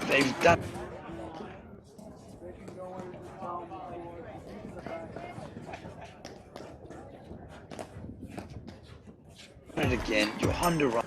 They've done. It again. Your Honda run.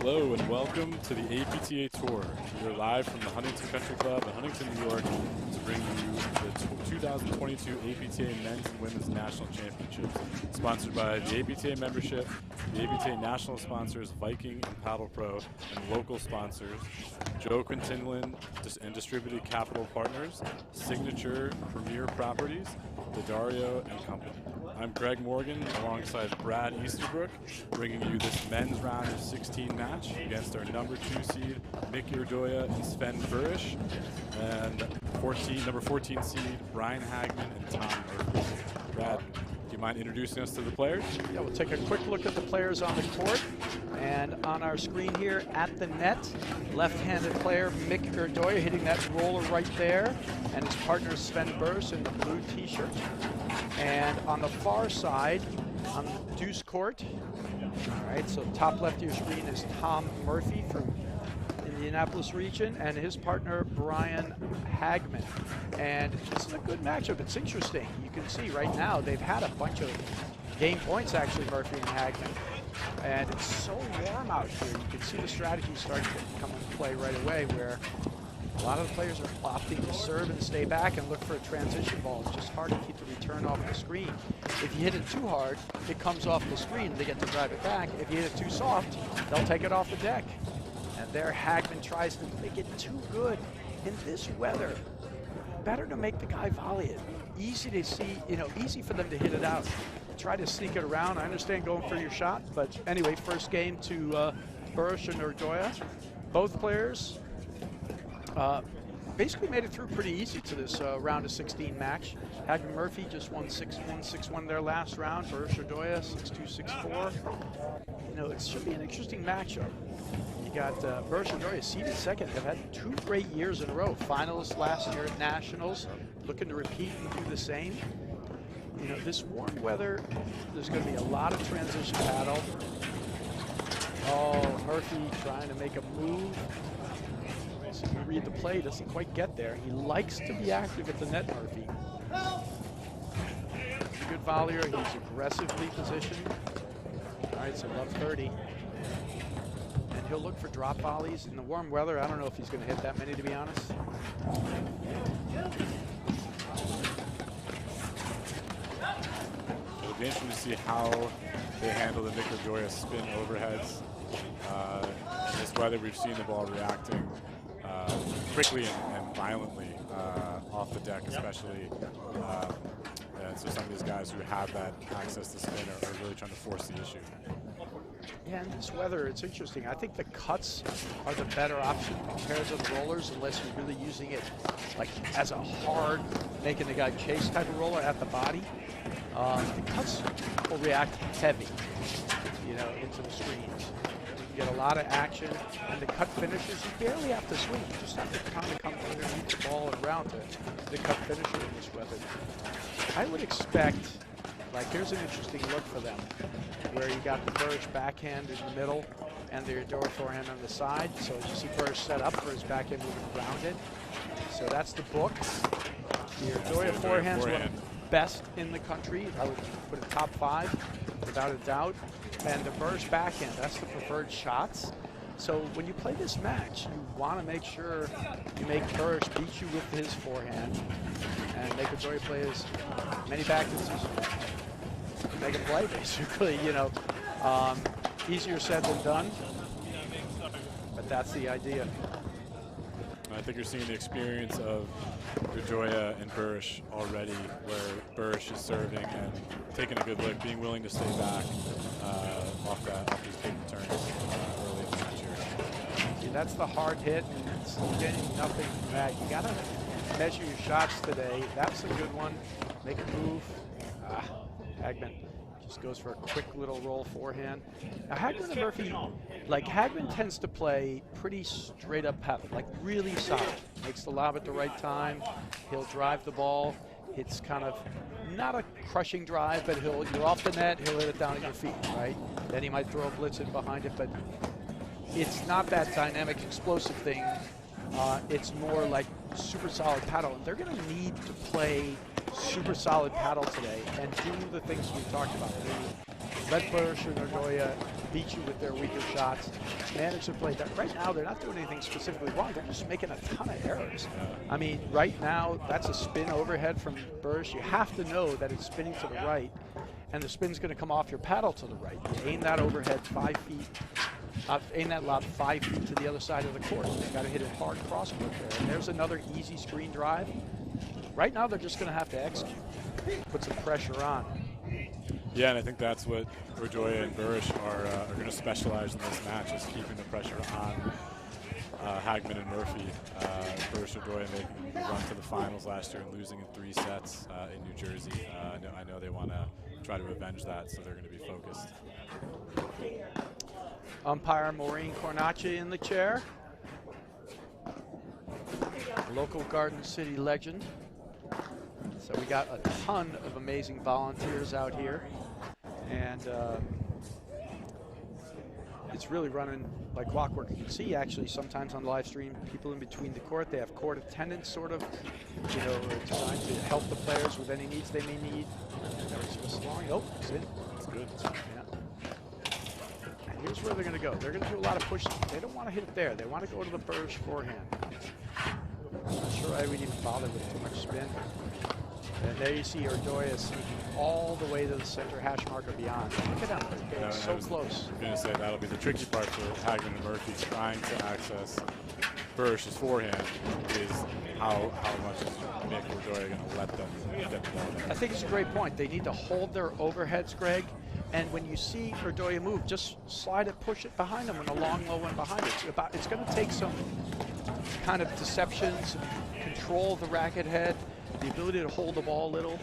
Hello and welcome to the APTA Tour. We are live from the Huntington Country Club in Huntington, New York to bring you the 2022 APTA Men's and Women's National Championships. Sponsored by the APTA membership, the APTA national sponsors Viking and Paddle Pro, and local sponsors Joe Quintinlin and Distributed Capital Partners, Signature Premier Properties, Dario and Company. I'm Greg Morgan alongside Brad Easterbrook, bringing you this men's round of 16 match against our number 2 seed Mick Urdoya and Sven Burish, and number 14 seed Brian Hagman and Tom Murphy. Brad, do you mind introducing us to the players? Yeah, we'll take a quick look at the players on the court. And on our screen here at the net, left-handed player Mick Urdoya hitting that roller right there, and his partner Sven Burish in the blue t-shirt. And on the far side, on the deuce court, all right, so top left of your screen is Tom Murphy from Indianapolis region, and his partner Brian Hagman. And this is a good matchup. It's interesting. You can see right now they've had a bunch of game points, actually, Murphy and Hagman. And it's so warm out here. You can see the strategy starting to come into play right away, where a lot of the players are opting to serve and stay back and look for a transition ball. It's just hard to keep the return off the screen. If you hit it too hard, it comes off the screen. They get to drive it back. If you hit it too soft, they'll take it off the deck. And there Hagman tries to make it too good. In this weather, better to make the guy volley it. Easy to see, easy for them to hit it out. Try to sneak it around. I understand going for your shot, but anyway, first game to Burish and Urdoya. Both players basically made it through pretty easy to this round of 16 match. Hagman Murphy just won 6-1, 6-1 their last round. Burish Urdoya 6-2, 6-4. It should be an interesting matchup. You got Burish Urdoya seeded second. They've had 2 great years in a row. Finalists last year at Nationals, looking to repeat and do the same. This warm weather, there's going to be a lot of transition paddle. Oh, Murphy trying to make a move. So you read the play, doesn't quite get there. He likes to be active at the net, Murphy. He's a good volleyer. He's aggressively positioned. All right, so love 30. And he'll look for drop volleys in the warm weather. I don't know if he's going to hit that many, to be honest. It'll be interesting to see how they handle the Mick Urdoya spin overheads. In this weather, we've seen the ball reacting quickly and violently off the deck, especially. And so some of these guys who have that access to spin are really trying to force the issue. Yeah, in this weather, it's interesting. I think the cuts are the better option compared to the rollers, unless you're really using it like as a hard, making the guy chase type of roller at the body. The cuts will react heavy, into the screens. You get a lot of action, and the cut finishes, you barely have to swing. You just have to kind of come underneath the ball and around the cut finisher in this weather. I would expect, here's an interesting look for them, where you got the Burish backhand in the middle and the Urdoya forehand on the side. So you see Burish set up for his backhand moving around it. So that's the book. The Urdoya forehand's one of the best in the country. I would put it top 5 without a doubt. And the Burish backhand, that's the preferred shots. So when you play this match, you want to make sure you make Burish beat you with his forehand and make Urdoya play as many backhands as you can make him play, basically. Easier said than done, but that's the idea. I think you're seeing the experience of Urdoya and Burish already, where Burish is serving and taking a good look, being willing to stay back off these big returns early in the match here. See, that's the hard hit, and it's getting nothing from that. You got to measure your shots today. That's a good one. Make a move. Hagman just goes for a quick little roll forehand. Now Hagman and Murphy, Hagman tends to play pretty straight up paddle, really solid. Makes the lob at the right time. He'll drive the ball. It's kind of not a crushing drive, but you're off the net, he'll hit it down at your feet, right? Then he might throw a blitz in behind it, but it's not that dynamic, explosive thing. It's more like super solid paddle, and they're going to need to play super solid paddle today and do the things we talked about. Let Bursch or Nordoya beat you with their weaker shots, manage to play that. Right now, they're not doing anything specifically wrong. They're just making a ton of errors. I mean, right now, that's a spin overhead from Bursch. You have to know that it's spinning to the right, and the spin's going to come off your paddle to the right. You aim that overhead 5 feet, aim that lob 5 feet to the other side of the court. You've got to hit a hard crosscourt there. And there's another easy screen drive. Right now, they're just going to have to execute, put some pressure on. Yeah, and I think that's what Urdoya and Bursch are going to specialize in this match, is keeping the pressure on Hagman and Murphy. Bursch, Urdoya making the run to the finals last year and losing in 3 sets in New Jersey. I know they want to try to avenge that, so they're going to be focused. Umpire Maureen Cornacci in the chair. Local Garden City legend. So we got a ton of amazing volunteers out here, and it's really running like clockwork. You can see actually sometimes on live stream people in between the court. They have court attendants sort of, trying to help the players with any needs they may need. There's just long. Oh, it's in. That's good. Yeah. And here's where they're going to go. They're going to do a lot of pushing. They don't want to hit it there. They want to go to the Bursch forehand. I'm not sure I would even bother with too much spin. And there you see Urdoya sneaking all the way to the center hash marker beyond. Look at them, they're getting so close. I'm going to say that'll be the tricky part for Hagman and Murphy, trying to access Bursch's forehand, is how much is Mick Urdoya going to let them get the ball down. I think it's a great point. They need to hold their overheads, Greg, and when you see Urdoya move, just slide it, push it behind them, and a long low one behind it. It's going to take some kind of deception, some control of the racket head, the ability to hold the ball a little.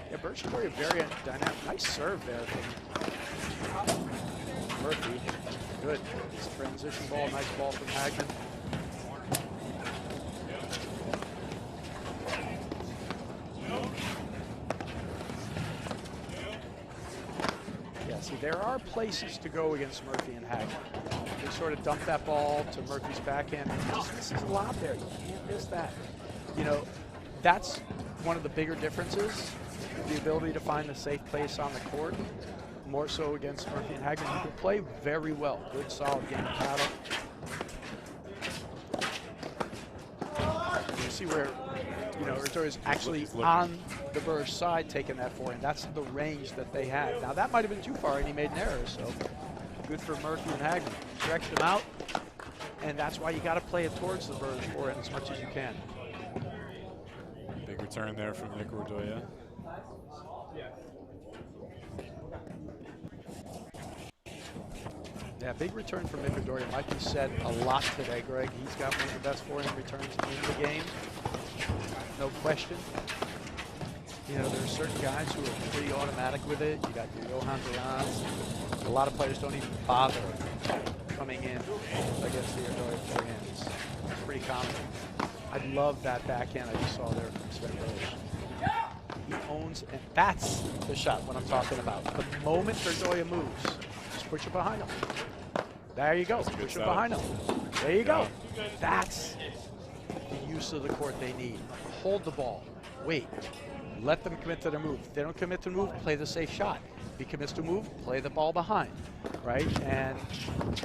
Yeah, Bursch very dynamic. Nice serve there from Murphy. Good. It's a transition ball. Nice ball from Hagman. Yeah, see, there are places to go against Murphy and Hagman. They sort of dump that ball to Murphy's backhand. This is a lot there. You can't miss that. That's one of the bigger differences, the ability to find a safe place on the court, more so against Murphy and Hagman, who can play very well. Good, solid game of paddle. You see where, Urdoya is actually on the Bursch side taking that forehand. That's the range that they had. Now, that might have been too far, and he made an error, so good for Murphy and Hagman. Stretched him out, and that's why you got to play it towards the Bursch forehand as much as you can. Big return there from Mick Urdoya. Yeah, big return from Mick Urdoya. Might be said a lot today, Greg. He's got one of the best forehand returns in the game. No question. There's certain guys who are pretty automatic with it. You got your Johan Durans. A lot of players don't even bother coming in against the Urdoya forehand. It's pretty common. I love that backhand I just saw there from Sven Bursch. He owns, and that's the shot what I'm talking about. The moment Urdoya moves, just push it behind him. There you go. Push it behind him. There you go. That's the use of the court they need. Hold the ball. Wait. Let them commit to their move. If they don't commit to the move, play the safe shot. If he commits to move, play the ball behind. Right? And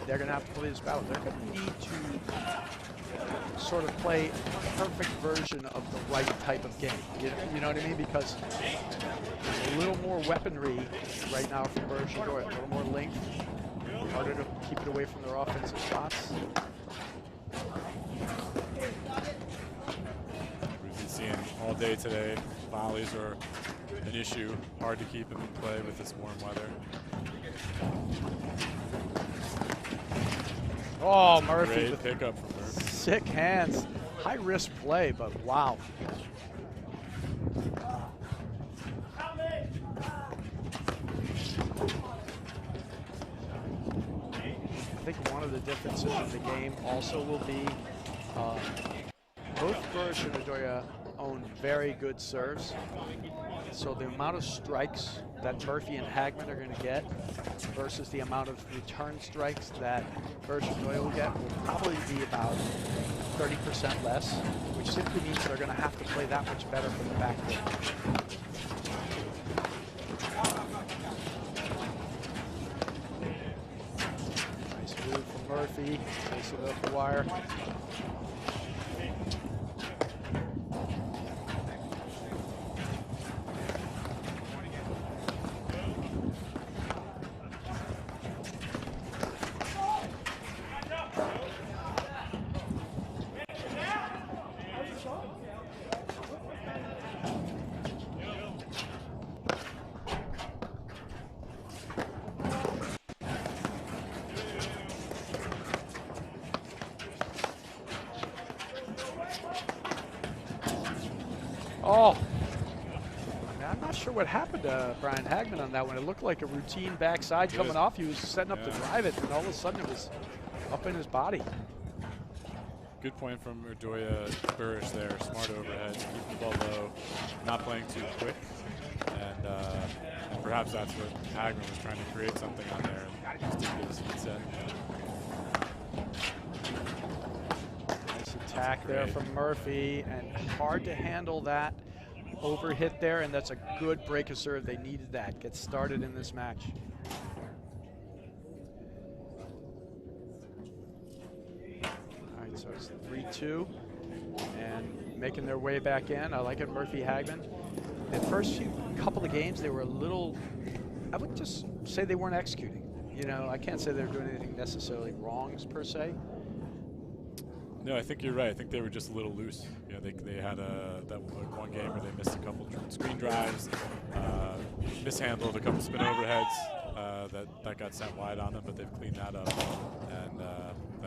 they're going to have to play this battle. They're going to need to sort of play a perfect version of the right type of game. You know what I mean? Because there's a little more weaponry right now from Bursch and Urdoya. A little more length. Harder to keep it away from their offensive shots. We've been seeing all day today. Volleys are an issue. Hard to keep them in play with this warm weather. Oh, Murphy. Great with pickup from Murphy. sick hands. High risk play, but wow. I think one of the differences in the game also will be both Bursch and Urdoya own very good serves. So the amount of strikes that Murphy and Hagman are going to get versus the amount of return strikes that Bursch and Urdoya will get will probably be about 30% less, which which simply means they're going to have to play that much better from the backcourt. Nice move from Murphy. Takes it up the wire. Oh, I'm not sure what happened to Brian Hagman on that one. It looked like a routine backside coming off. He was setting up to drive it, and all of a sudden it was up in his body. Good point from Urdoya Burrish there. Smart overhead, keeping the ball low, not playing too quick. And perhaps that's what Hagman was trying to create something on there and just didn't get his feet set. Attack there from Murphy, and hard to handle that overhit there, and that's a good break of serve. They needed that. Get started in this match. All right, so it's 3-2, and making their way back in. I like it, Murphy Hagman. The first couple of games, they were a little, I would just say they weren't executing. You know, I can't say they're doing anything necessarily wrong per se. No, I think you're right. I think they were just a little loose. You know, they had that one game where they missed a couple screen drives, mishandled a couple spin overheads that got sent wide on them, but they've cleaned that up, and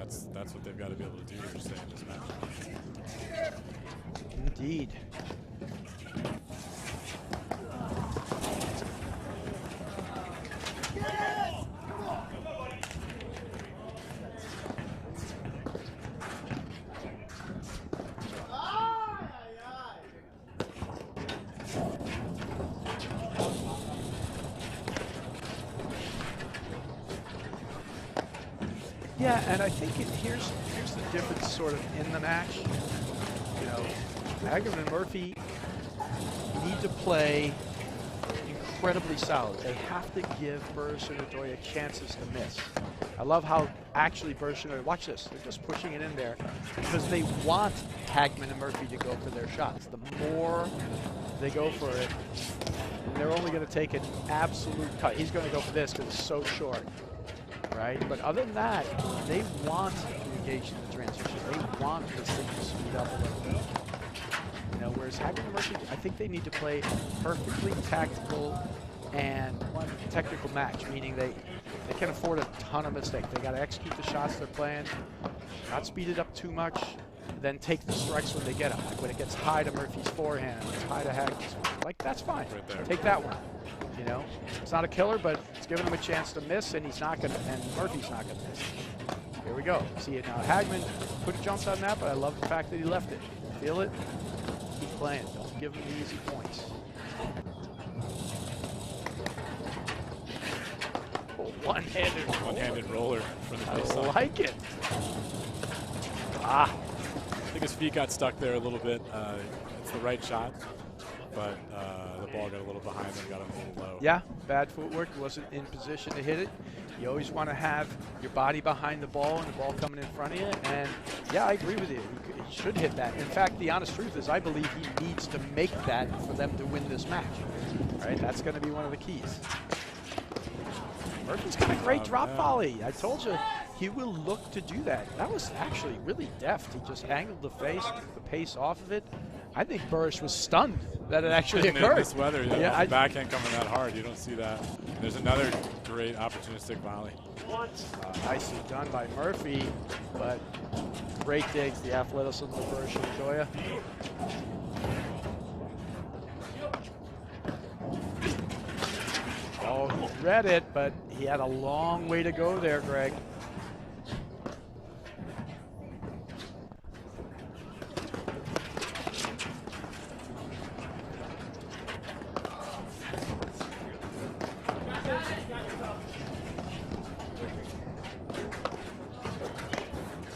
that's what they've got to be able to do to stay in this match. Indeed. Yeah, and I think here's the difference sort of in the match. You know, Hagman and Murphy need to play incredibly solid. They have to give Burris and Urdoya chances to miss. I love how actually Burris and Urdoya, watch this, they're just pushing it in there because they want Hagman and Murphy to go for their shots. The more they go for it, they're only going to take an absolute cut. He's going to go for this because it's so short. Right? But other than that, they want to engage in the transition. They want this thing to speed up a little bit. You know, whereas Hagman and Murphy, I think they need to play perfectly tactical and technical match, meaning they can't afford a ton of mistakes. They got to execute the shots they're playing, not speed it up too much, then take the strikes when they get them. Like when it gets high to Murphy's forehand, it's high to Hagman's, like that's fine. Right there. Take that one. You know, it's not a killer, but it's giving him a chance to miss, and he's not gonna, and Murphy's not gonna miss. Here we go. See it now. Hagman could have jumped on that, but I love the fact that he left it. Feel it? Keep playing. Don't give him the easy points. Oh, one-handed roller from the I baseline. like it. Ah. I think his feet got stuck there a little bit. It's the right shot, but the ball got a little behind him, got him a little low. Yeah, bad footwork, wasn't in position to hit it. You always want to have your body behind the ball and the ball coming in front of you. And yeah, I agree with you. He should hit that. In fact, the honest truth is I believe he needs to make that for them to win this match. Right? That's going to be one of the keys. Murphy's got a great drop volley. I told you he will look to do that. That was actually really deft. He just angled the face, took the pace off of it. I think Burris was stunned that it actually occurred. In this weather, yeah, backhand coming that hard, you don't see that. There's another great opportunistic volley. Nicely done by Murphy, but great digs, the athleticism of Burris and Urdoya. Oh, he read it, but he had a long way to go there, Greg.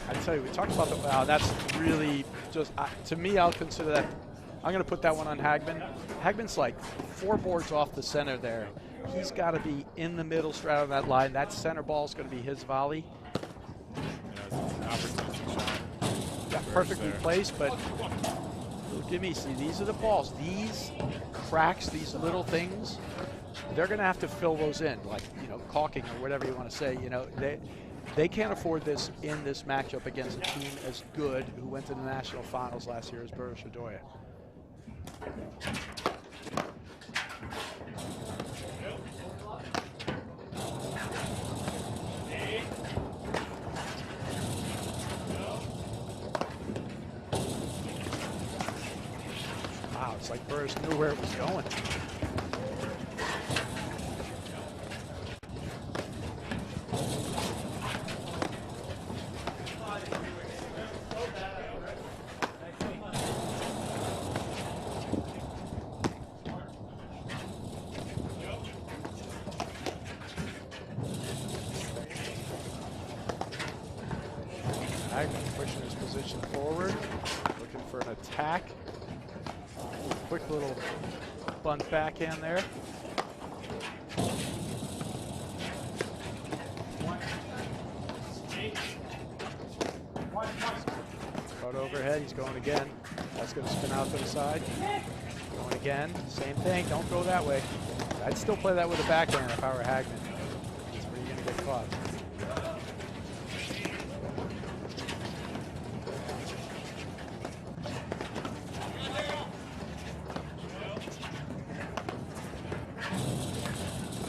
I tell you, we talked about the, wow, that's really just, to me, I'll consider that. I'm going to put that one on Hagman. Hagman's like 4 boards off the center there. He's got to be in the middle straddling that line. That center ball is going to be his volley. Yeah, perfectly placed, but give me, see, these are the balls. These cracks, these little things, they're going to have to fill those in, like, you know, caulking or whatever you want to say. You know, they can't afford this in this matchup against a team as good who went to the national finals last year as Bereshadorje. Wow, it's like Burris knew where it was going. Pushing his position forward, looking for an attack. Quick little bunt backhand there. Caught overhead, he's going again. That's going to spin out to the side. Going again, same thing, don't go that way. I'd still play that with a backhand if I were Hagman. That's where you're going to get caught.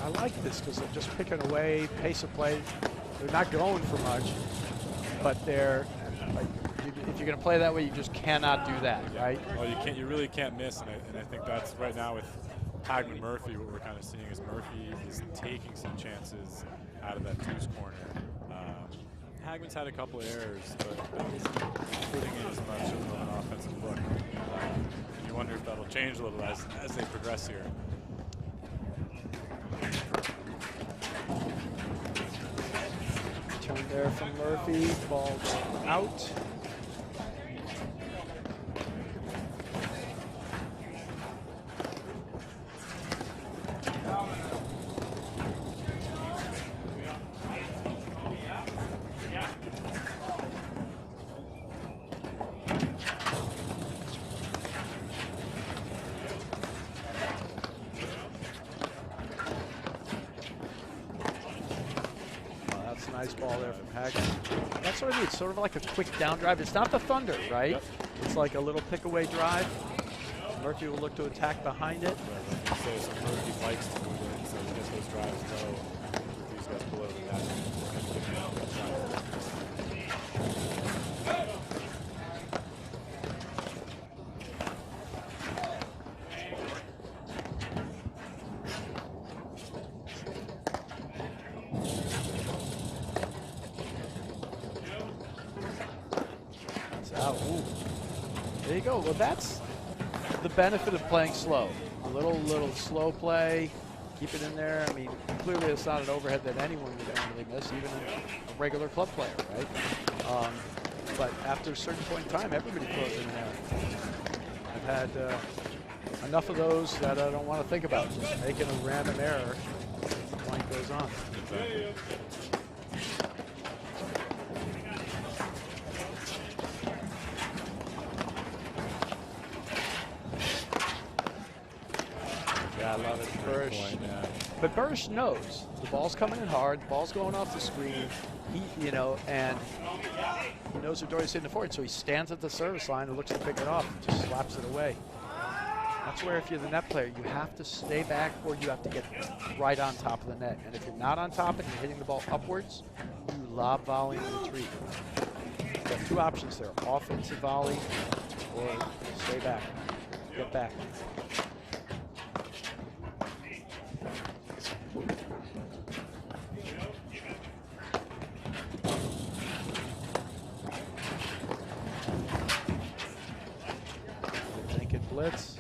I like this because they're just picking away, pace of play. They're not going for much, but they're like, if you're going to play that way, you just cannot do that, right? Well, you can't. You really can't miss, and I think that's right now with Hagman Murphy. What we're kind of seeing is Murphy is taking some chances out of that deuce corner. Hagman's had a couple of errors, but isn't putting in as much of an offensive look. You wonder if that'll change a little as they progress here. Turn there from Murphy, ball out. Nice ball there from Hagman. That's what I mean. It's sort of like a quick down drive. It's not the Thunder, right? Yep. It's like a little pick-away drive. Murphy will look to attack behind it. Right, so Murphy likes to move in, so he gets those drives go with these guys below the net. There you go. Well, that's the benefit of playing slow. A little slow play, keep it in there. I mean, clearly it's not an overhead that anyone would normally miss, even a regular club player, right? But after a certain point in time, everybody throws in an error. I've had enough of those that I don't want to think about. Just making a random error as the point goes on. I love it, Burrish. But Burrish knows the ball's coming in hard, the ball's going off the screen. He, you know, and he knows Dorie's hitting the forward, so he stands at the service line and looks to pick it off and just slaps it away. That's where if you're the net player, you have to stay back or you have to get right on top of the net. And if you're not on top and you're hitting the ball upwards, you lob volley and retreat. You have 2 options there: offensive volley or stay back, get back. Blitz.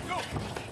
Go!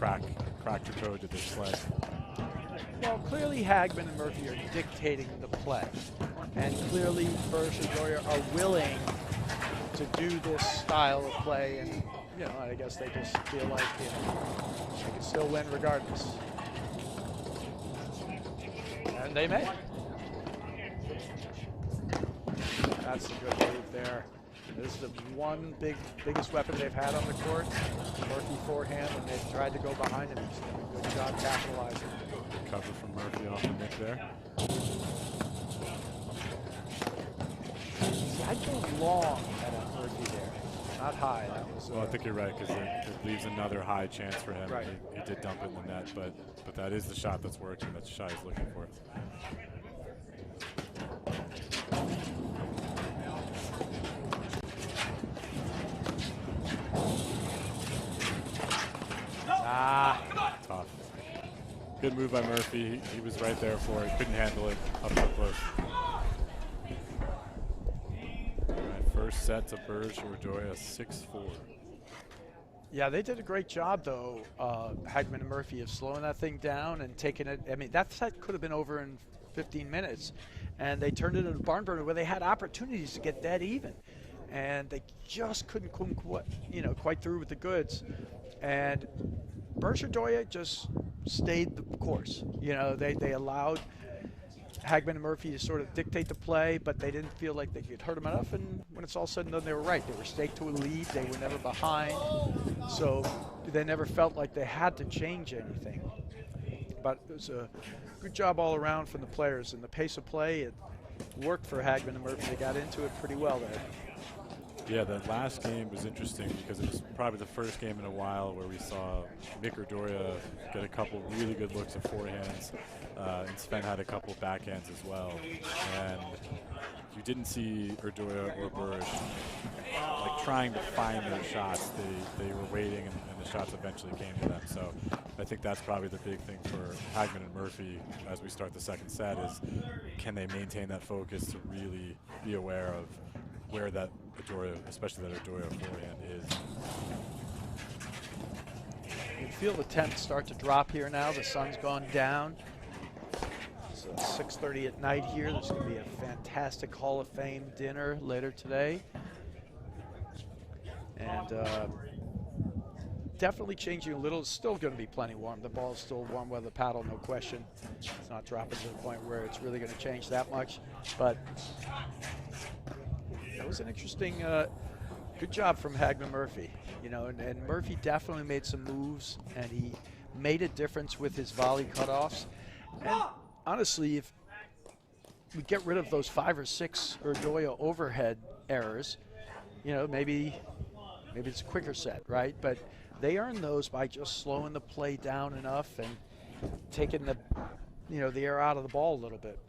cracked your code to this play? Well, clearly Hagman and Murphy are dictating the play. And clearly Bursch and Doyer are willing to do this style of play. And, you know, I guess they just feel like, you know, they can still win regardless. And they may. That's a good move there. This is the biggest weapon they've had on the court. Murphy forehand, and they've tried to go behind him. He's done a good job capitalizing. Good cover from Murphy off the nick there. See, I'd go long at a Murphy there, not high. That was, well, I think you're right, because it leaves another high chance for him. Right. He did dump it in the net, but that is the shot that's working. That's the shot he's looking for. Tough. Good move by Murphy. He was right there for it. Couldn't handle it up close. All right, first set to Bursch or Doya, 6-4. Yeah, they did a great job, though, Hagman and Murphy, of slowing that thing down and taking it. I mean, that set could have been over in 15 minutes, and they turned it into a barn burner where they had opportunities to get dead even, and they just couldn't quite through with the goods. And Bursch or Doya just stayed the course. You know, they allowed Hagman and Murphy to sort of dictate the play, but they didn't feel like they could hurt him enough. And when it's all said and done, they were right. They were staked to a lead. They were never behind. So they never felt like they had to change anything. But it was a good job all around from the players. And the pace of play, it worked for Hagman and Murphy. They got into it pretty well there. Yeah, that last game was interesting because it was probably the first game in a while where we saw Mick Urdoya get a couple really good looks at forehands, and Sven had a couple backhands as well. And you didn't see Urdoya or Bursch like trying to find their shots. They were waiting, and the shots eventually came to them. So I think that's probably the big thing for Hagman and Murphy as we start the second set is, can they maintain that focus to really be aware of where that Urdoya, especially that Urdoya forehand is. You can feel the temps start to drop here now. The sun's gone down. It's 6:30 at night here. There's going to be a fantastic Hall of Fame dinner later today. And definitely changing a little. It's still going to be plenty warm. The ball's still warm with the paddle, no question. It's not dropping to the point where it's really going to change that much. But that was an interesting, good job from Hagman Murphy, you know, and Murphy definitely made some moves, and he made a difference with his volley cutoffs. And honestly, if we get rid of those 5 or 6 Urdoya overhead errors, you know, maybe it's a quicker set, right? But they earn those by just slowing the play down enough and taking the, you know, the air out of the ball a little bit.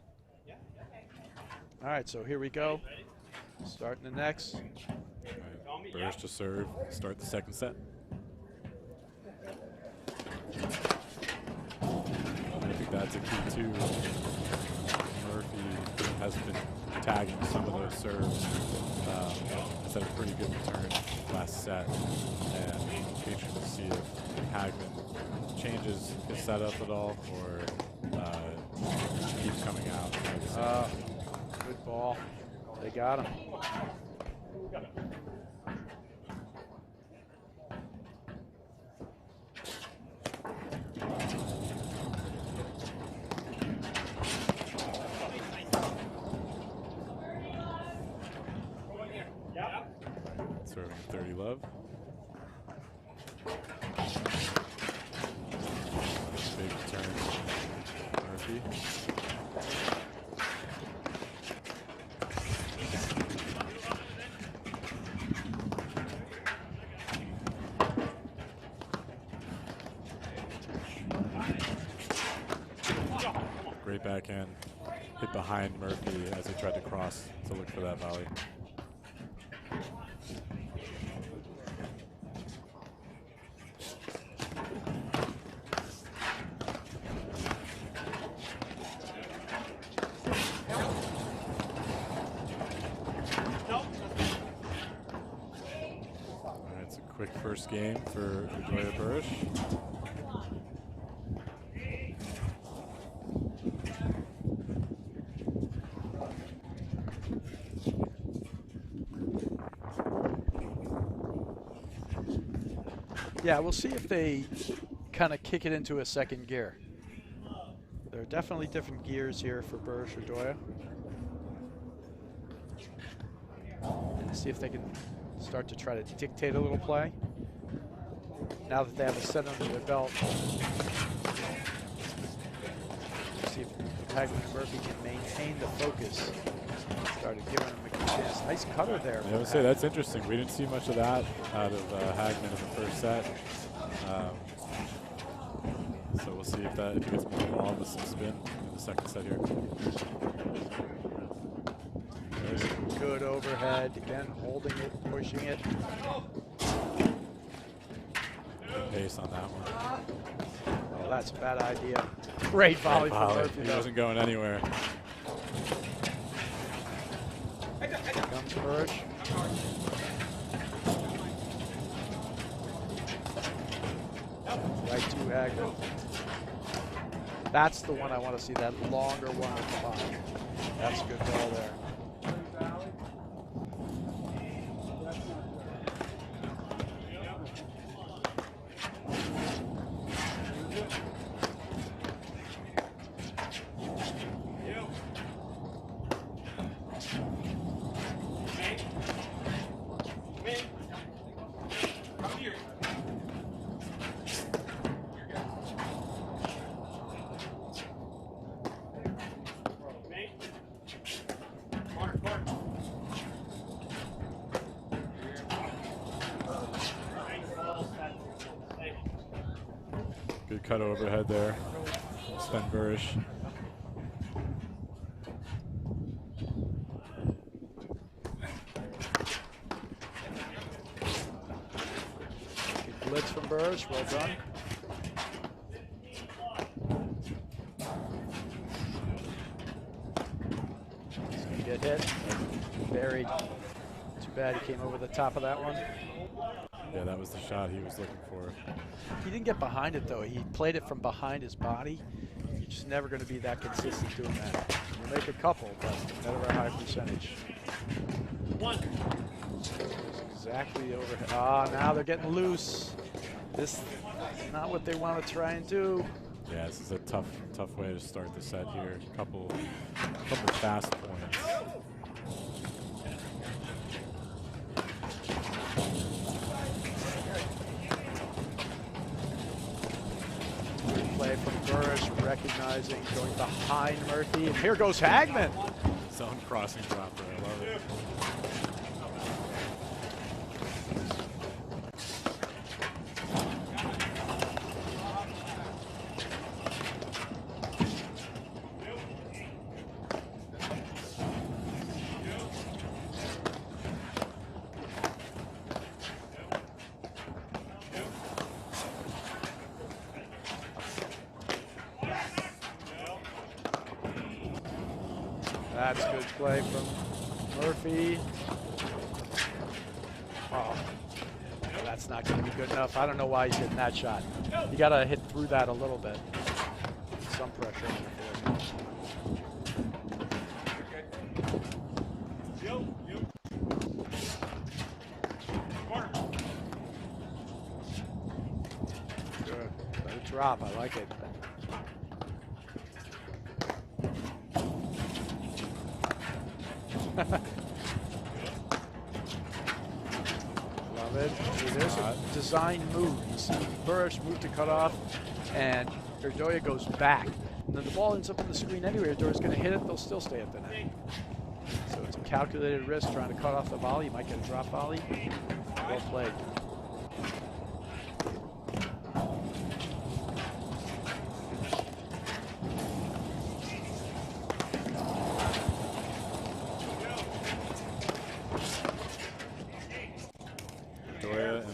All right, so here we go. Starting the next. Right. Bursch to serve, start the second set. I think that's a key too. Murphy has been tagging some of those serves. Has had a pretty good return last set, and it'll be interesting to see if Hagman changes his setup at all or keeps coming out. Good ball. They got him. Serving 30 love. Big return. Murphy. Great backhand. Hit behind Murphy as he tried to cross to look for that volley. Quick first game for Urdoya Bursch. Yeah, we'll see if they kind of kick it into a second gear. There are definitely different gears here for Burris or Doya. See if they can start to try to dictate a little play. Now that they have a set under their belt. See if Hagman and Murphy can maintain the focus. Started giving him a chance. Nice cutter there. I would say that's interesting. We didn't see much of that out of Hagman in the first set. So we'll see if he gets more involved with some spin in the second set here. There's a good overhead. Again, holding it, pushing it. Good pace on that one. Oh, that's a bad idea. Great volley from Murphy. He wasn't going anywhere. Here comes Burris. Right to Hagman. That's the one I want to see, that longer one at the bottom. That's a good ball there. Good cut overhead there. Sven Burris. Good blitz from Burris, well done. He's gonna get hit. Buried. Too bad he came over the top of that one. Yeah, that was the shot he was looking for. He didn't get behind it though. He played it from behind his body. You're just never going to be that consistent doing that. You'll make a couple, but never a high percentage. Exactly the overhead. Ah, now they're getting loose. This is not what they want to try and do. Yeah, this is a tough way to start the set here. Couple fast points. Play from Burris, recognizing, going behind Murphy, and here goes Hagman. Zone crossing dropper, I love it. That's good play from Murphy. Oh, that's not going to be good enough. I don't know why he's hitting that shot. You got to hit through that a little bit. Some pressure on the board. Good. Let it drop. I like it. Love it. See, there's a design move. You see Burris move to cut off, and Erdoya goes back. And then the ball ends up in the screen anyway. Erdoya's going to hit it. They'll still stay at the net. So it's a calculated risk trying to cut off the volley. You might get a drop volley. Well played.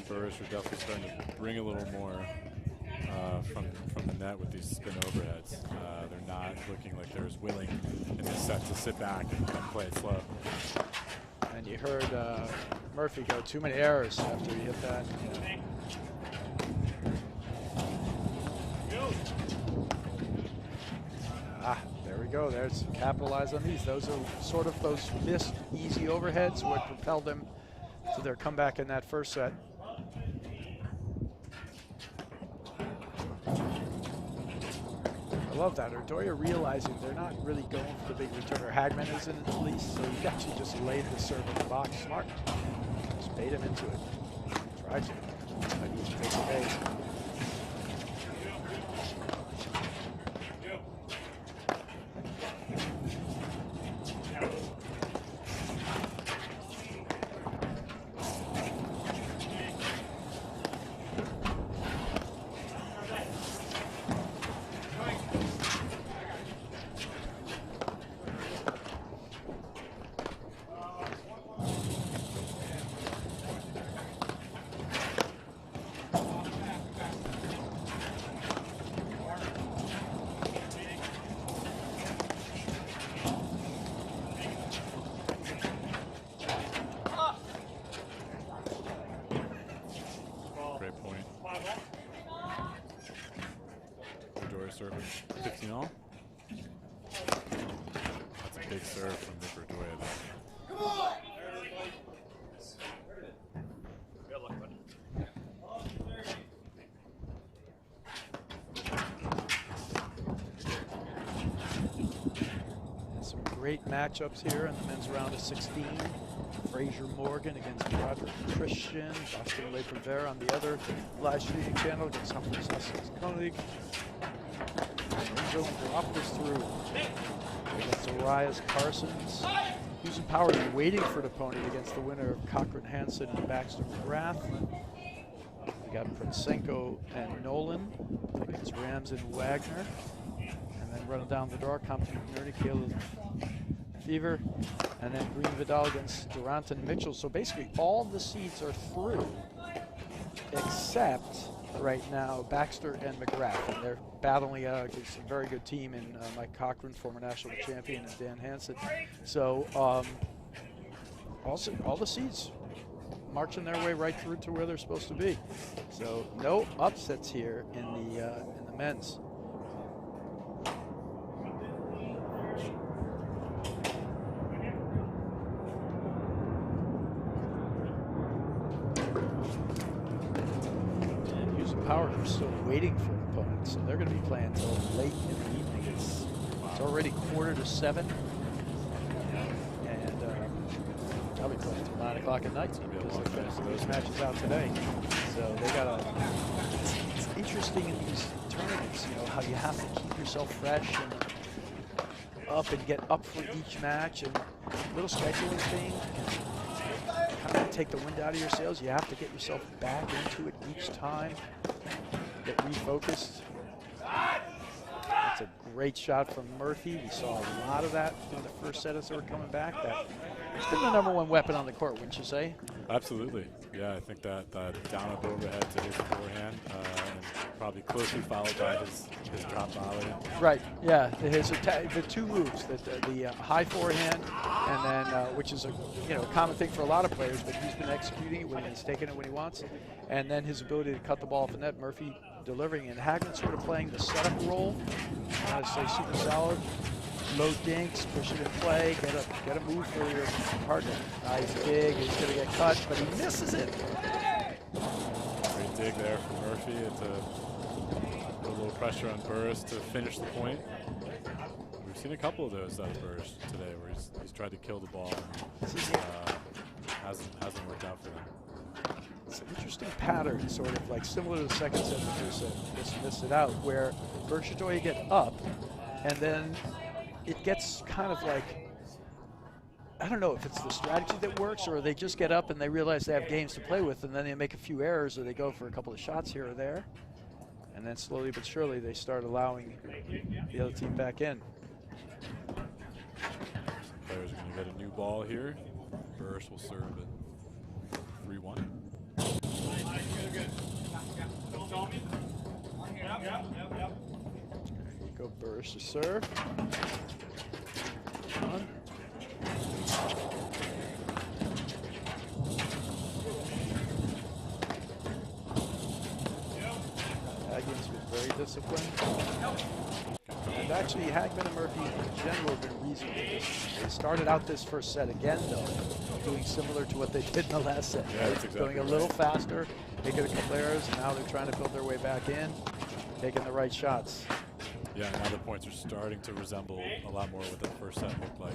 Burris are definitely starting to bring a little more from the net with these spin overheads. They're not looking like they're as willing in this set to sit back and play it slow. And you heard Murphy go, too many errors after he hit that. Ah, there we go. There's capitalize on these. Those are sort of those missed easy overheads what propelled them to their comeback in that first set. love that. Erdoya realizing they're not really going for the big returner. Hagman isn't at least, so he actually just laid the serve in the box. Smart. Just bait him into it. Tried to. But he takes a bait. Service 15 all. That's a big serve from Nick Erdoya there. Come on! Some great matchups here in the men's round of 16. Fraser Morgan against Roderick Christian. Boston Leperver on the other live streaming channel against Humphrey Sussex Koenig. Lorenzo Dropped through against Arias Carsons. Using power and waiting for an opponent against the winner of Cochran Hansen and Baxter McGrath. We got Prinsenko and Nolan against Rams and Wagner. And then running down the draw, Compton McNerney, Caleb Fever, and then Green Vidal against Durant and Mitchell. So basically all the seeds are through except right now Baxter and McGrath, and they're battling out against a very good team in Mike Cochran, former national champion, and Dan Hansen. So also all the seeds marching their way right through to where they're supposed to be. So no upsets here in the men's. Power are still waiting for an opponent, so they're going to be playing until late in the evening. It's already 6:45, and I'll be playing until 9 o'clock at night because they're finishing those matches out today. So they got a. It's interesting in these tournaments, you know, how you have to keep yourself fresh and up and get up for each match, and little scheduling thing can kind of take the wind out of your sails. You have to get yourself back into it each time. Get refocused. That's a great shot from Murphy. We saw a lot of that in the first set as they were coming back. It's been the #1 weapon on the court, wouldn't you say? Absolutely. Yeah, I think that down up overhead to his forehand, and probably closely followed by his drop volley. Right. Yeah. The two moves, the high forehand, and then which is a common thing for a lot of players, but he's been executing it when he's taking it when he wants, and then his ability to cut the ball off the net. Murphy delivering, and Hagman sort of playing the setup role. I say super solid. Low dinks, push it in play, get a move for your partner. Nice dig, he's gonna get cut, but he misses it. Great dig there from Murphy. It's a little pressure on Burris to finish the point. We've seen a couple of those out of Burris today where he's tried to kill the ball and hasn't worked out for him. It's an interesting pattern, sort of like similar to the second set that you said, just missed it out, where Berkshire get up, and then it gets kind of like, I don't know if it's the strategy that works or they just get up and they realize they have games to play with, and then they make a few errors or they go for a couple of shots here or there. And then slowly but surely they start allowing the other team back in. Players are going to get a new ball here. Burris will serve at 3-1. Go Burris to serve. One. Hagman's been very disciplined. And actually, Hagman and Murphy in general have been reasonable. They started out this first set again, though, doing similar to what they did in the last set. Yeah, right? that's exactly going a little faster, making a couple errors, and now they're trying to build their way back in, taking the right shots. Yeah, now the points are starting to resemble a lot more what the first set looked like.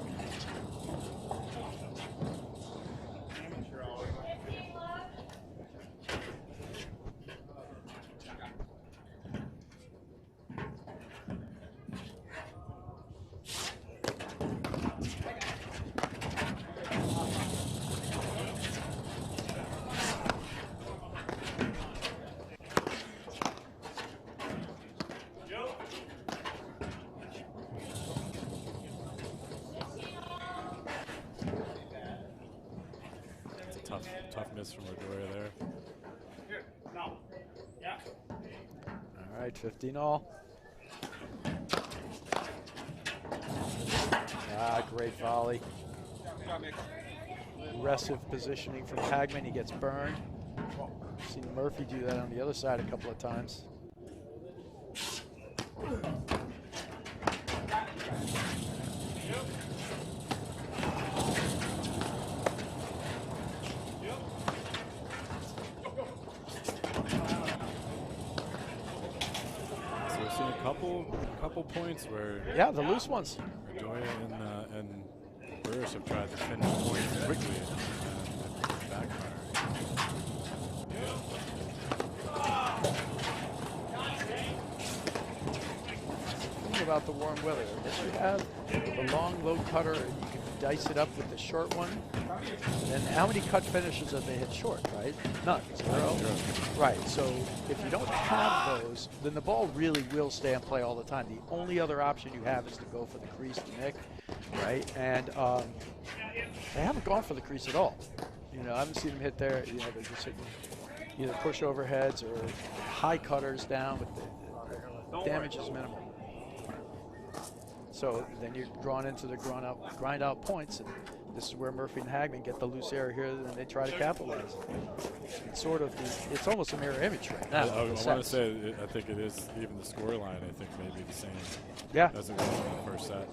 Tough miss from Redoria there. All right, 15-all. Great volley. Aggressive positioning from Hagman. He gets burned. Seen Murphy do that on the other side a couple of times. Couple points where the loose ones. Redoria and Burris have tried to finish points quickly and backfire. The thing about the warm weather is you have the long low cutter and you can dice it up with the short one. And how many cut finishes have they hit short, right? None. Zero. Right, so if you don't have those, then the ball really will stay in play all the time. The only other option you have is to go for the crease to nick, right? And they haven't gone for the crease at all. You know, I haven't seen them hit there. You know, they're just hitting either push overheads or high cutters down, but the damage is minimal. So then you're drawn into the grind out points, and this is where Murphy and Hagman get the loose air here, and they try to capitalize. It's sort of, it's almost a mirror image right now. I want to say, I think it is even the score line. I think maybe the same. Yeah. As it was in the first set.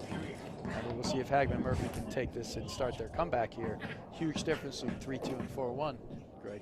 And we'll see if Hagman and Murphy can take this and start their comeback here. Huge difference between 3-2 and 4-1. Greg.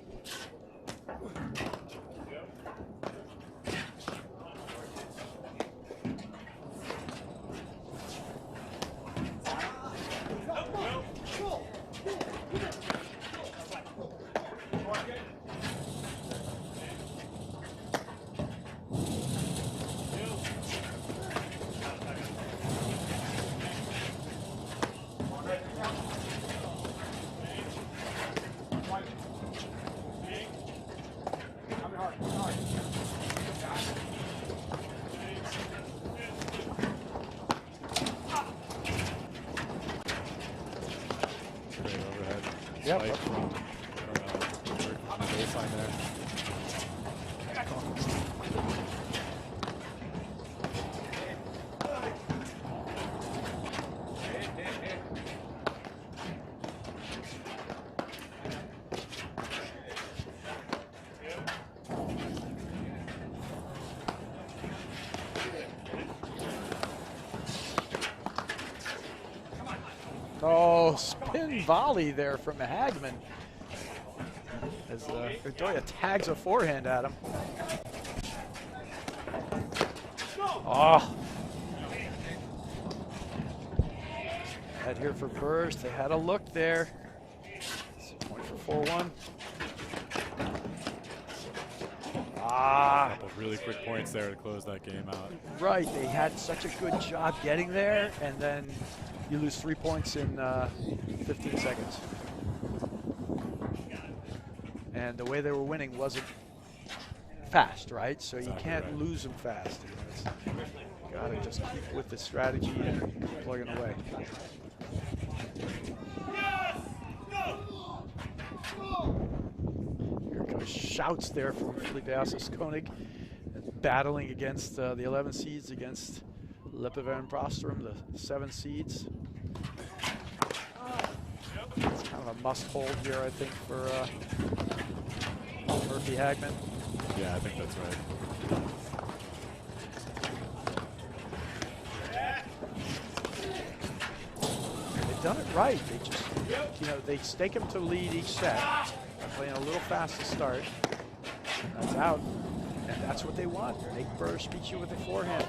Yep. Like from the baseline there. Oh, spin volley there from Hagman as Redoria tags a forehand at him. Oh. Head here for Burst. They had a look there. Point for 4-1. A couple really quick points there to close that game out. Right, they had such a good job getting there, and then you lose 3 points in 15 seconds. And the way they were winning wasn't fast, right? So you can't lose them fast. You gotta just keep with the strategy and keep plugging away. Here goes shouts there from Felipe Assis-Koenig, battling against the 11 seeds against Lipover and Prostrom, the 7 seeds. It's kind of a must-hold here, I think, for Murphy Hagman. Yeah, I think that's right. They've done it right. They just, you know, they stake him to lead each set, playing a little fast to start. That's out, and that's what they want. Make Burr beat you with a forehand.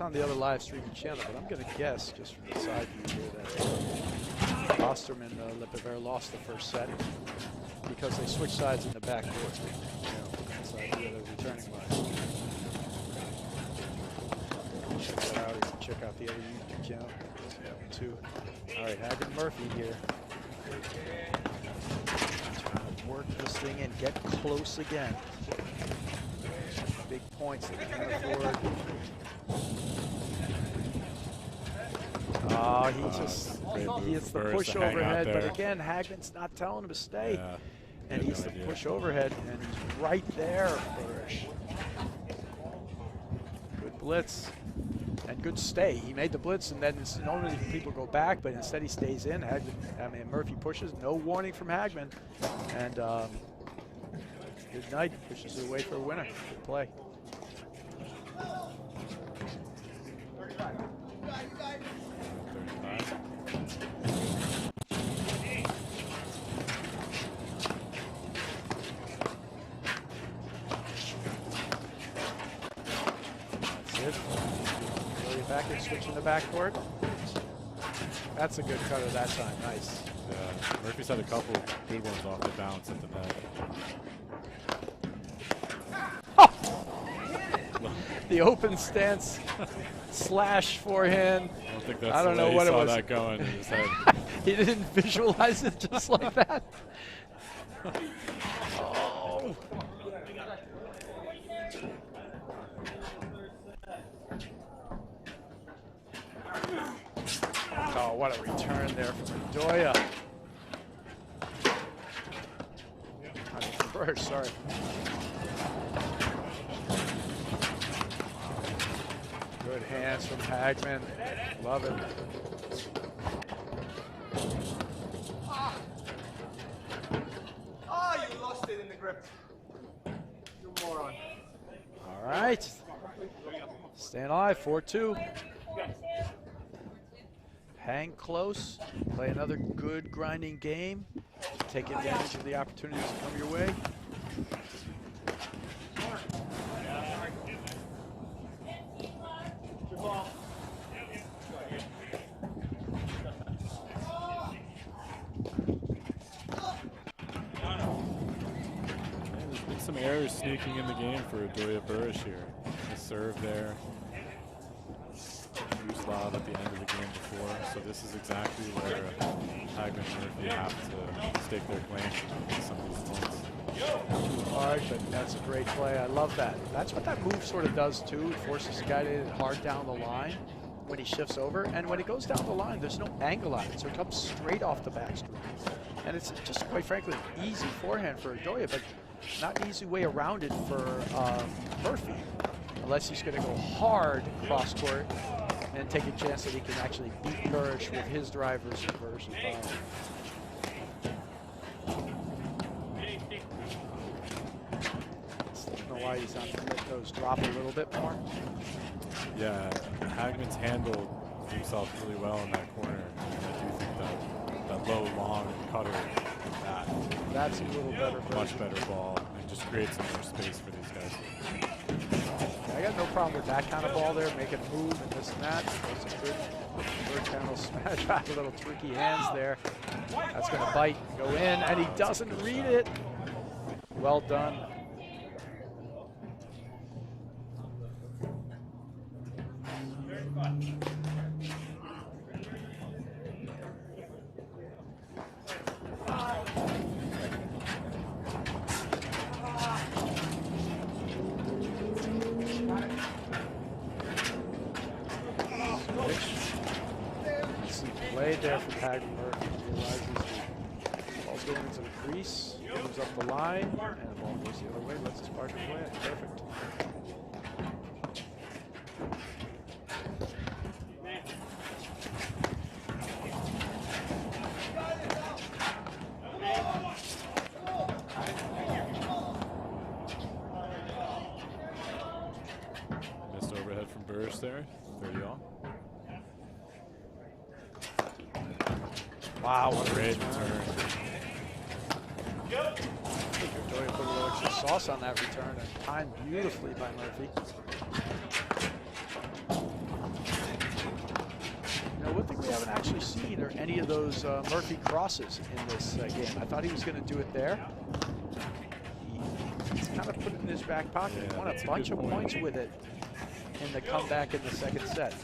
on the other live streaming channel, but I'm going to guess, just from the side view here, that Osterman Lippevere lost the first set because they switched sides in the back court. So I knew the returning line. Check that out. You can check out the other YouTube channel. Too. All right, Hagen Murphy here. Trying to work this thing and get close again. Big points that they can afford. Oh, he hits the push overhead, but again, Hagman's not telling him to stay. Yeah, and he's the push overhead, and he's right there, Burrish. Good blitz. And good stay. He made the blitz, and then normally people go back, but instead he stays in. Murphy pushes. No warning from Hagman. And good night. Pushes it away for a winner. Good play. That's it. Back, switching the backcourt. That's a good cutter that time. Nice. Yeah, Murphy's had a couple good ones off the bounce at the net. Oh! The open stance slash forehand. I don't know what it was. That going in his head. He didn't visualize it just like that. Oh. Oh, what a return there from Doya. Burrish, sorry. Good hands from Hagman. Love it. Oh, you lost it in the grip. You moron. All right. Staying alive, 4-2. Hang close, play another good grinding game, take advantage of the opportunities that come your way. There's been some errors sneaking in the game for Doya Burrish here. The serve there. Used loud at the end of the game before, so this is exactly where Hagman and Murphy have to stake their claim to some of these points. Hard, but that's a great play. I love that. That's what that move sort of does too. It forces the guy to hit it hard down the line when he shifts over, and when it goes down the line, there's no angle on it, so it comes straight off the back screen. And it's just, quite frankly, an easy forehand for Doya, but not an easy way around it for Murphy, unless he's going to go hard cross court and take a chance that he can actually beat Burrish with his drivers versus I don't know why he's not going to let those drop a little bit more. Yeah, Hagman's handled himself really well in that corner. And I do think that low, long cutter, that's a little better. Much better ball, and just creates some more space for these guys. I got no problem with that kind of ball there, making a move and this and that. That's a good third channel smash. Got a little tricky hands there. That's going to bite, go in, and he doesn't read it. Well done. Played there from Hagman Murphy. Realizes the ball's going into the crease, moves up the line, and the ball goes the other way, lets his partner play it. Perfect. Missed overhead from Burrish there, 30-all. Wow, what a great return. Doya put a little extra sauce on that return and timed beautifully by Murphy. we haven't actually seen or any of those Murphy crosses in this game. I thought he was going to do it there. He's kind of put it in his back pocket. Yeah, he won a bunch of points with it in the comeback in the second set.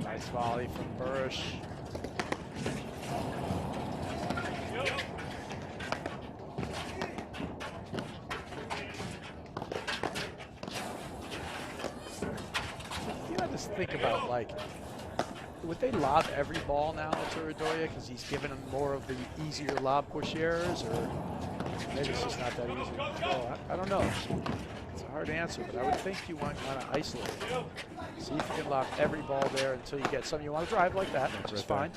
Nice volley from Burrish. You got to think about, like, would they lob every ball now to Redoya because he's given them more of the easier lob push errors, or maybe it's just not that easy to control? I don't know. It's a hard answer, but I would think you want to kind of isolate it. See if you can lob every ball there until you get some you want to drive like that, which is fine.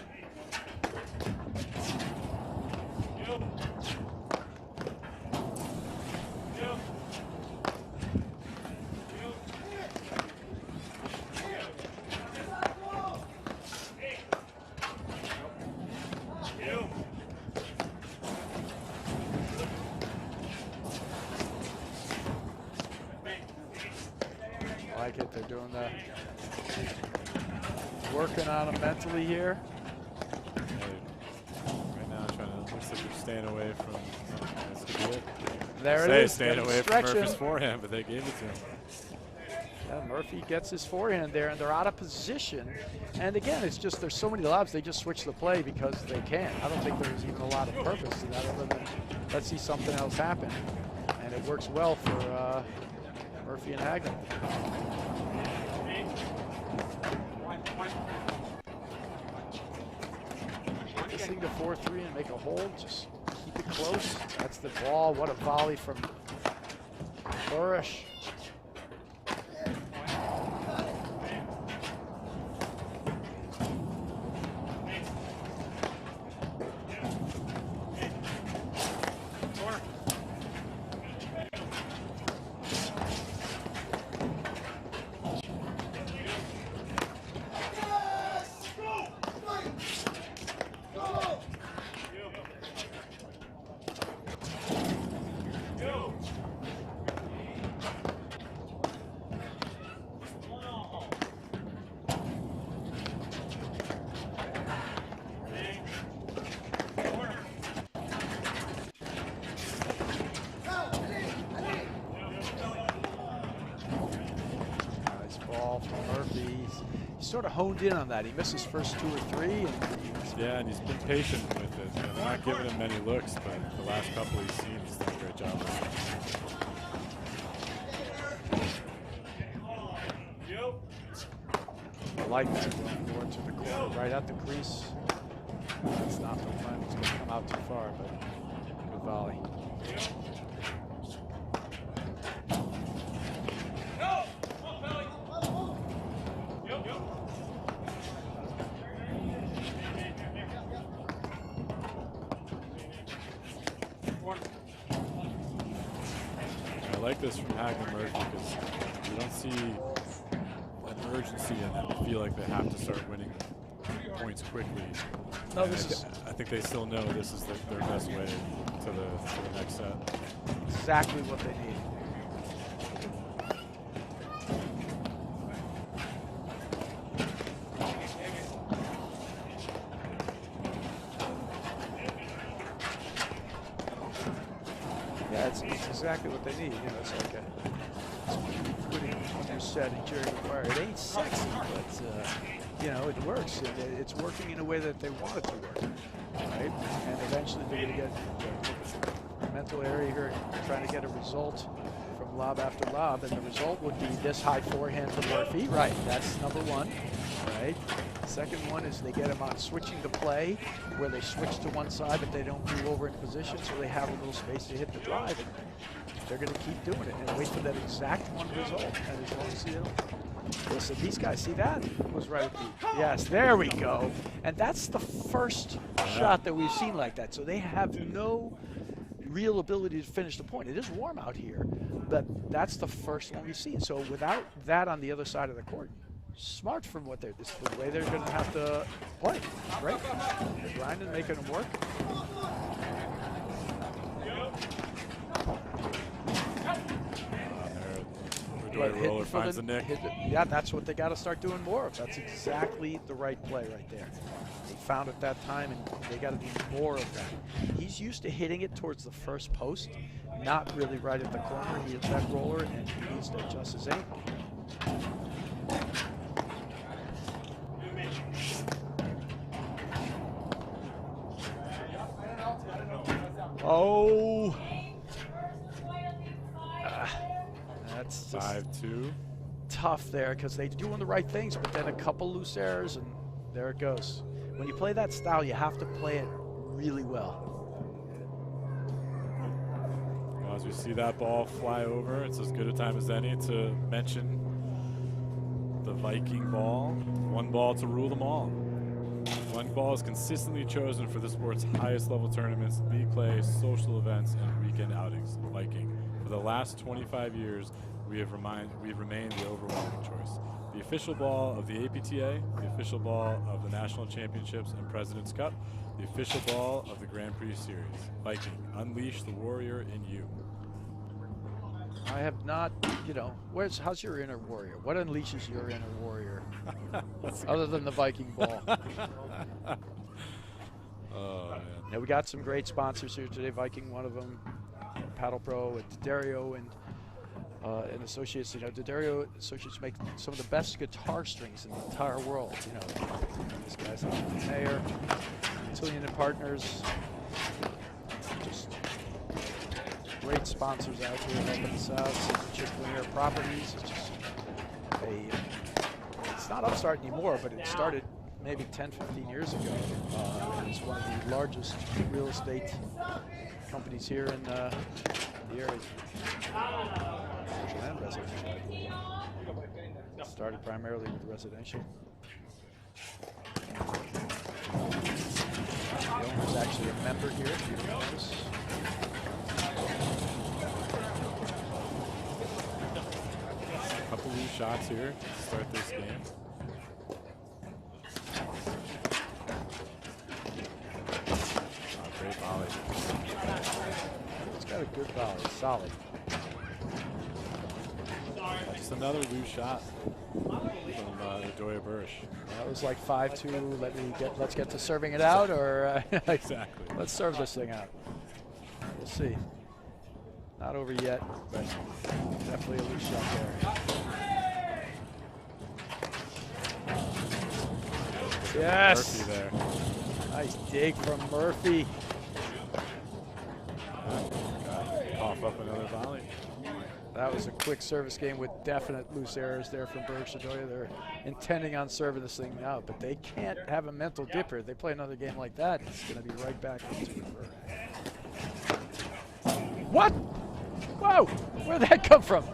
I like it. They're doing the working on him mentally here. Right now, looks like they're staying away from. That's good. There it is. Staying away from Murphy's forehand, but they gave it to him. Yeah, Murphy gets his forehand there, and they're out of position. And again, it's just there's so many lobs, they just switch the play because they can. I don't think there's even a lot of purpose to that other than let's see something else happen. And it works well for Murphy and Hagner. This thing to 4-3 and make a hold, just keep it close. That's the ball. What a volley from Burrish. Sort of honed in on that. He missed his first 2 or 3. And and he's been patient with it. You know, they're not giving him many looks, but the last couple he's seen, he's done a great job with it. I like that. Going to the corner, right at the crease. That's not the plan. It's going to come out too far, but good volley. I like this from Hagner Murphy because you don't see an urgency in them to feel like they have to start winning points quickly. No, I think they still know this is their best way to the next set. Exactly what they need. Yeah, it's exactly what they need. You know, it's like putting your set in Jerry Maguire. It ain't sexy, but you know, it works. It's working in a way that they want it to work, right? And eventually they're going to get the mental area here, trying to get a result from lob after lob, and the result would be this high forehand from Murphy. Right, that's number one, right? The second one is they get him on switching the play, where they switch to one side, but they don't move over in position, so they have a little space to hit the drive. And they're going to keep doing it and wait for that exact one result. And as long as you listen, these guys, see that was right at the, yes, there we go. And that's the first shot that we've seen like that. So they have no real ability to finish the point. It is warm out here, but that's the first one we've seen. So without that on the other side of the court, smart from what this is the way they're going to have to play. Great. They're grinding, making them work. Roller finds the nick. Yeah, that's what they got to start doing more of. That's exactly the right play right there. They found it that time, and they got to do more of that. He's used to hitting it towards the first post, not really right at the corner. He hits that roller, and he needs to adjust his aim. Oh. That's just 5-2. tough there because they're doing the right things, but then a couple loose errors, and there it goes. When you play that style, you have to play it really well. Well, as we see that ball fly over, it's as good a time as any to mention the Viking ball. One ball to rule them all. One ball is consistently chosen for the sport's highest level tournaments, league play, social events, and weekend outings. Viking. For the last 25 years, we have remained the overwhelming choice. The official ball of the APTA, the official ball of the National Championships and President's Cup, the official ball of the Grand Prix Series. Viking, unleash the warrior in you. I have not, you know, how's your inner warrior? What unleashes your inner warrior? Other than the Viking ball. Oh, man. Yeah, we got some great sponsors here today. Viking, one of them. Paddle Pro and Dario and Associates. You know, Dario Associates make some of the best guitar strings in the entire world. You know, these guys are Mayor, Tillian and Partners, just great sponsors out here helping us out. Chick-fil-A Properties. It's just it's not Upstart anymore, but it started maybe 10, 15 years ago. It's one of the largest real estate companies here in the area. Commercial and residential, I believe. Started primarily with residential. The owner's actually a member here, if you notice. A couple of shots here to start this game. Great volley. It's got a good volley, solid. Just another loose shot from Doya Bursch. That was like 5-2. Let's get to serving it out, or Exactly. Let's serve this thing out. We'll see. Not over yet, but definitely a loose shot there. Yes. Murphy there. Nice dig from Murphy. Cough up another volley. That was a quick service game with definite loose errors there from Bursch. They're intending on serving this thing out, but they can't have a mental dipper. If they play another game like that, it's going to be right back into it. What? Whoa! Where'd that come from?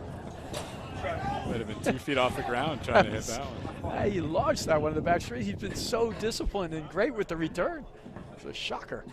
Might have been 2 feet off the ground trying to hit that one. He launched that one in the back straight. He's been so disciplined and great with the return. It's a shocker.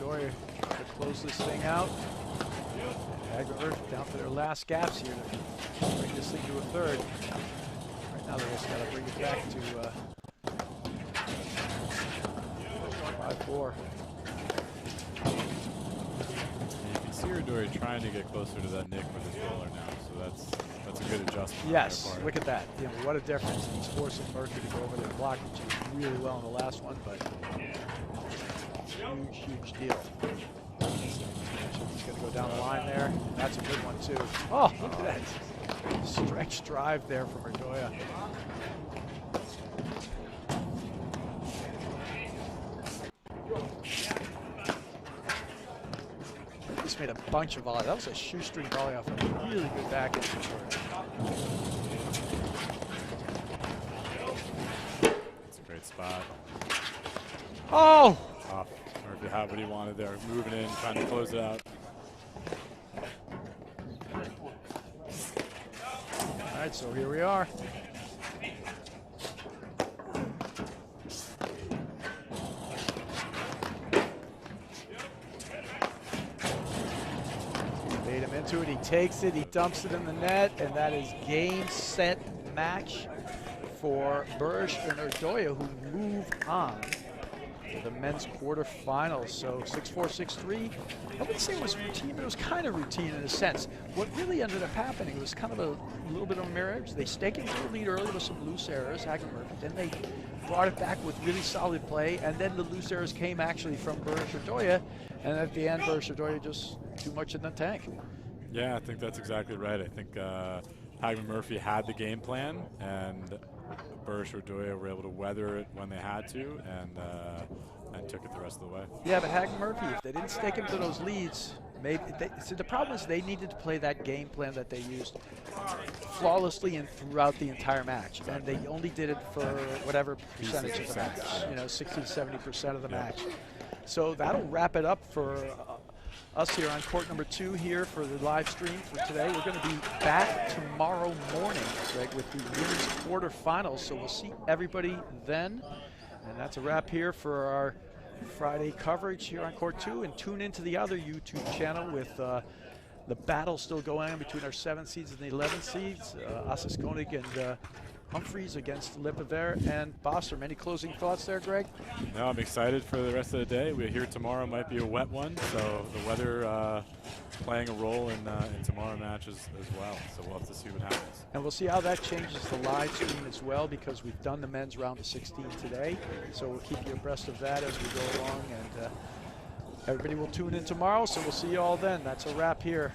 Erdoya to close this thing out. Agriver down to their last gaps here to bring this thing to a third. Right now they just got to bring it back to 5-4. You can see Erdoya trying to get closer to that nick with his roller now, so that's a good adjustment. Yes, on their part. look at that. You know, what a difference. He's forcing Murphy to go over there and block, which is really well in the last one, but huge, huge deal. He's going to go down the line there. That's a good one, too. Oh, look at that. Stretch drive there from Erdoya. Just made a bunch of volleys. That was a shoestring volley off a really good backhand for sure. It's a great spot. Oh! Tough. Murphy had what he wanted there. Moving in, trying to close it out. All right, so here we are. Bait him into it, he takes it, he dumps it in the net, and that is game, set, match for Bursch and Erdoya, who move on to the men's quarterfinals. So 6-4, 6-3. I wouldn't say it was routine, but it was kind of routine in a sense. What really ended up happening was kind of a little bit of a mirror image. They staked into the lead early with some loose errors, Hagenberg. Then they brought it back with really solid play, and then the loose errors came actually from Bursch Erdoya, and at the end, Bursch Erdoya just too much in the tank. Yeah, I think that's exactly right. I think Hagman Murphy had the game plan, and Bursch or Erdoya were able to weather it when they had to, and took it the rest of the way. Yeah, but Hagen Murphy, if they didn't stake him to those leads, maybe so the problem is they needed to play that game plan that they used flawlessly and throughout the entire match, and they only did it for whatever percentage of the match, you know, 60 to 70% of the match. So that'll wrap it up for us here on court number 2 here for the live stream for today. We're going to be back tomorrow morning, right, with the women's quarterfinals. So we'll see everybody then. And that's a wrap here for our Friday coverage here on court 2. And tune into the other YouTube channel with the battle still going on between our 7 seeds and the 11 seeds. Assis Koenig and Humphreys against Lippevere and Bostrom. Any closing thoughts there, Greg? No, I'm excited for the rest of the day. We're here tomorrow, might be a wet one, so the weather playing a role in tomorrow's match as well. So we'll have to see what happens. And we'll see how that changes the live stream as well, because we've done the men's round of 16 today. So we'll keep you abreast of that as we go along, and everybody will tune in tomorrow. So we'll see you all then. That's a wrap here.